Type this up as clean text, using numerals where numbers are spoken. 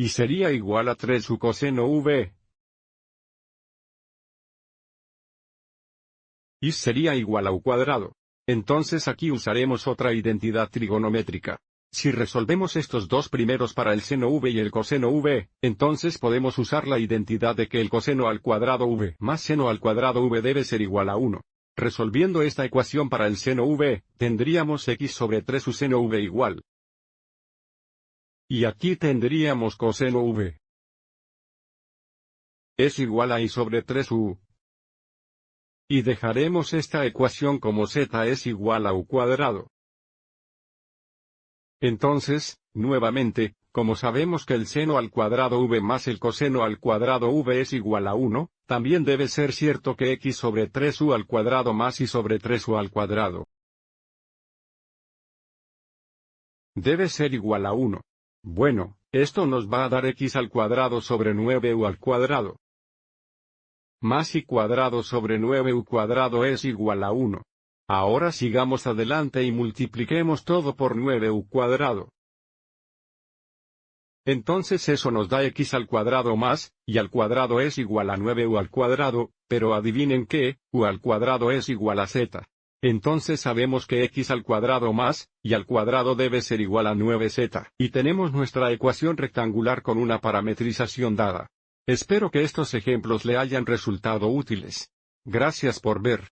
y sería igual a 3u coseno v. Y sería igual a u cuadrado. Entonces aquí usaremos otra identidad trigonométrica. Si resolvemos estos dos primeros para el seno v y el coseno v, entonces podemos usar la identidad de que el coseno al cuadrado v más seno al cuadrado v debe ser igual a 1. Resolviendo esta ecuación para el seno v, tendríamos x sobre 3u seno v igual. Y aquí tendríamos coseno v es igual a y sobre 3u. Y dejaremos esta ecuación como z es igual a u cuadrado. Entonces, nuevamente, como sabemos que el seno al cuadrado v más el coseno al cuadrado v es igual a 1, también debe ser cierto que x sobre 3u al cuadrado más y sobre 3u al cuadrado debe ser igual a 1. Bueno, esto nos va a dar x al cuadrado sobre 9u al cuadrado. Más y cuadrado sobre 9u cuadrado es igual a 1. Ahora sigamos adelante y multipliquemos todo por 9u cuadrado. Entonces eso nos da x al cuadrado más, y al cuadrado es igual a 9u al cuadrado, pero adivinen qué, u al cuadrado es igual a z. Entonces sabemos que x al cuadrado más, y al cuadrado debe ser igual a 9z. Y tenemos nuestra ecuación rectangular con una parametrización dada. Espero que estos ejemplos le hayan resultado útiles. Gracias por ver.